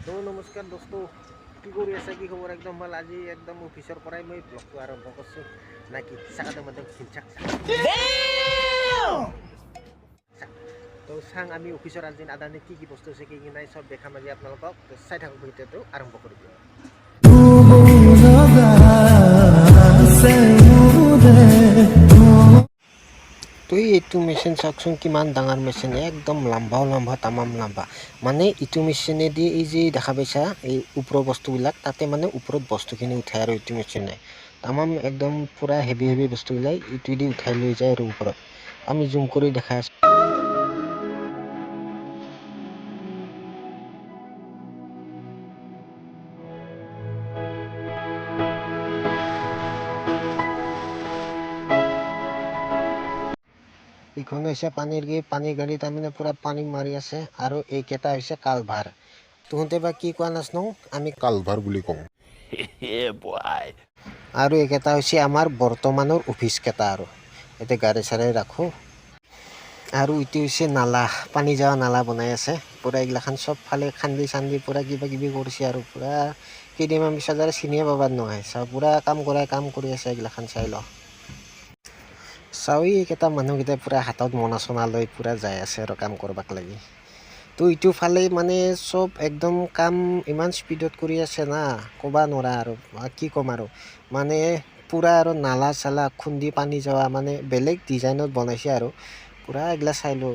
তো নমস্কাৰ দোস্ত, কি কৰি আছে, কি খবৰ? একদম ভাল। আজি একদম অফিচৰ পৰাই মই ব্লগটো আৰম্ভ কৰিছোঁ নাকি চাকাতে মাতে ঘিনচাক তো চাং আমি অফিচৰ আজি আদানীত কি বস্তু আছে, কি নাই চব দেখাম আজি আপোনালোকক। তো চাই থাকক, ভিডিঅ'টো আৰম্ভ কৰি দিওঁ। তো এইটো মেচিন চাওকচোন, কিমান ডাঙৰ মেচিন, একদম লম্বা তামাম লম্বা। মানে ইটো মেচিনেদি এই যে দেখা পাইছা এই ওপৰৰ বস্তুবিলাক, তাতে মানে ওপৰত বস্তুখিনি উঠায় আৰু ইটো মেচিনে তামাম একদম পুৰা হেভি বস্তুবিলাক ইটোৱেদি উঠাই লৈ যায় আৰু ওপৰত। আমি জুম কৰি দেখাই আছোঁ। এইখন হৈছে পানীৰ গাড়ী, তাৰমানে পুৰা পানী মাৰি আছে। আৰু এইকেইটা হৈছে কালভাৰ। তহঁতে বা কি কোৱা নাজানো, আমি কালভাৰ বুলি কওঁ। আৰু এইকেইটা হৈছে আমাৰ বৰ্তমানৰ অফিচ কেইটা। আৰু এতিয়া গাড়ী চাড়ী ৰাখোঁ। আৰু এইটো হৈছে নালা, পানী যোৱা নালা বনাই আছে পুৰা। এইগিলাখান চব ফালে খান্দি চান্দি পুৰা কিবা কিবি কৰিছে আৰু পুৰা। কেইদিনমান পিছত আৰু চিনিয়ে পাবাৰ নহয়, চাওঁ পুৰা কাম কৰি আছে। এইগিলাখান চাই ল, চাওঁ এইকেইটা মানুহকেইটা পুৰা হাতত মনা চনা লৈ পুৰা যাই আছে আৰু কাম কৰবাক লাগি। তো ইটো ফালে মানে চব একদম কাম ইমান স্পীডত কৰি আছে না, ক'বা নোৱাৰা আৰু কি ক'ম আৰু। মানে পুৰা আৰু নালা চালা খুন্দি পানী যোৱা, মানে বেলেগ ডিজাইনত বনাইছে আৰু পুৰা। এইগিলা চাই লো,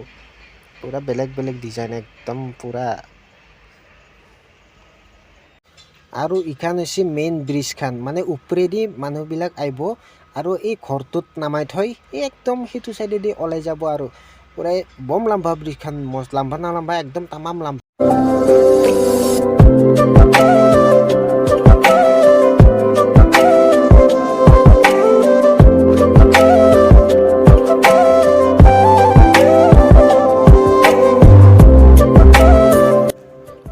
পুৰা বেলেগ ডিজাইন একদম পুৰা। আৰু ইখান হৈছে মেইন ব্ৰিজ খান, মানে ওপৰেদি মানুহবিলাক আহিব আৰু এই ঘৰটোত নামাই থৈ এই একদম সেইটো চাইডেদি ওলাই যাব আৰু পুৰা বম লাম্বা ব্ৰিজ খান। লাম্বা না লাম্বা, একদম তামাম লাম্বা।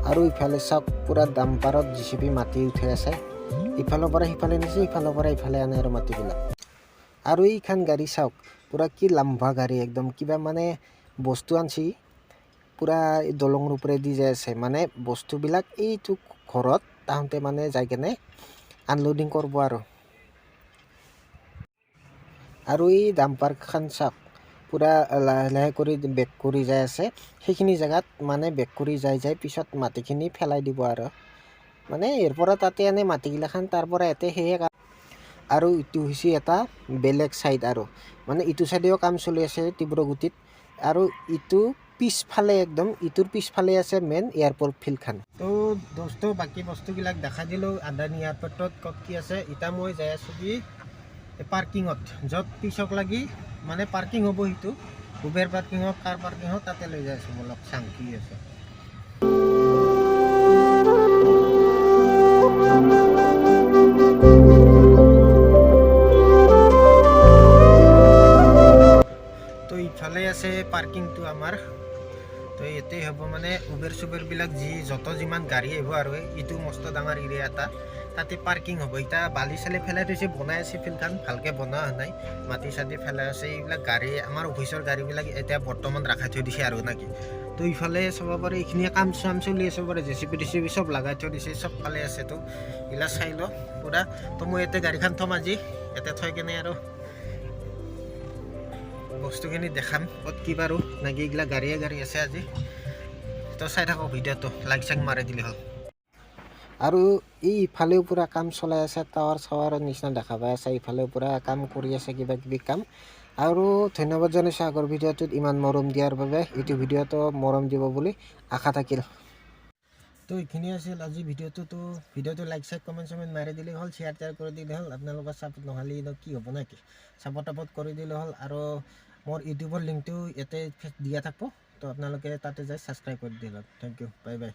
আৰু ইফালে চাওক, পুৰা ডাম্পাৰত JCB মাটি উঠাই আছে। ইফালৰ পৰা সিফালে নিছে, ইফালৰ পৰা ইফালে আনে আৰু মাটিবিলাক। আৰু এইখান গাড়ী চাওক, পুৰা কি লাম্বা গাড়ী, একদম কিবা মানে বস্তু আনছি পুৰা দলঙৰ ওপৰেদি যাই আছে। মানে বস্তুবিলাক এইটো ঘৰত তাহাঁতে মানে যাই কেনে আনলোডিং কৰিব আৰু এই ডাম্পাৰ খান চাওক, পুৰা লাহে কৰি বেক কৰি যাই আছে। সেইখিনি জেগাত মানে বেক কৰি যাই পিছত মাটিখিনি পেলাই দিব আৰু মানে ইয়াৰ পৰা তাতে আনে মাটিগিলাখান, তাৰ পৰা ইয়াতে সেয়ে। আৰু ইটো হৈছে এটা বেলেগ চাইড, আৰু মানে ইটো চাইডেও কাম চলি আছে তীব্ৰ গতিত। আৰু ইটো পিছফালে একদম ইটোৰ পিছফালে আছে মেইন এয়াৰপৰ্ট ফিল্ডখান। তো দোস্ত, বাকী বস্তুবিলাক দেখাই দিলোঁ আদানী এয়াৰপৰ্টত ক'ত কি আছে। এতিয়া মই যাই আছোঁ কি পাৰ্কিঙত, য'ত পিছক লাগি মানে পাৰ্কিং হ'ব। সেইটো উবেৰ পাৰ্কিং হওক, কাৰ পাৰ্কিং হওক, তাতে লৈ যাই আছোঁ। বলক চাং কি আছে। তো ইফালে আছে পাৰ্কিংটো আমাৰ। তো ইয়াতে হ'ব মানে উবেৰ চুবেৰবিলাক যত যিমান গাড়ী আহিব আৰু এইটো মস্ত ডাঙৰ এৰিয়া এটা, তাতে পাৰ্কিং হ'ব। এতিয়া বালি চালি পেলাই থৈছে, বনাই আছে ফিল্ডখন, ভালকৈ বনোৱা হোৱা নাই। মাটি চাটি পেলাই আছে। এইবিলাক গাড়ী আমাৰ অফিচৰ গাড়ীবিলাক এতিয়া বৰ্তমান ৰাখাই থৈ দিছে আৰু নাকি। তো ইফালে চাব পাৰে, এইখিনিয়ে কাম চাম চলি আছে পাৰে। JCB চব লগাই থৈ দিছে, চব ফালে আছে। তো এইগিলা চাই ল পুৰা। তো মই ইয়াতে গাড়ীখন থ'ম আজি, ইয়াতে থৈ কেনে আৰু বস্তুখিনি দেখাম ক'ত কি বাৰু নাকি। এইগিলা গাড়ী আছে আজি। তো চাই থাকক ভিডিঅ'টো, লাইক চাইক মাৰি দিলে হ'ল। আৰু এই ইফালেও পুৰা কাম চলাই আছে, টাৱাৰ চাৱাৰৰ নিচিনা দেখা পাই আছে। ইফালেও পুৰা কাম কৰি আছে, কিবা কিবি কাম। আৰু ধন্যবাদ জনাইছোঁ আগৰ ভিডিঅ'টোত ইমান মৰম দিয়াৰ বাবে। এইটো ভিডিঅ'টো মৰম দিব বুলি আশা থাকিল। তো এইখিনি আছিল আজি ভিডিঅ'টো লাইক চাইক কমেণ্ট চমেণ্ট মাৰি দিলে হ'ল, শ্বেয়াৰ কৰি দিলে হ'ল। আপোনালোকৰ ছাপোৰ্ট নহ'লে কি হ'ব নেকি, ছাপোৰ্ট কৰি দিলে হ'ল। আৰু মোৰ ইউটিউবৰ লিংকটো ইয়াতে দিয়া থাকিব, তো আপোনালোকে তাতে যাই ছাবস্ক্ৰাইব কৰি দিলে হ'ল। Thank you, bye by.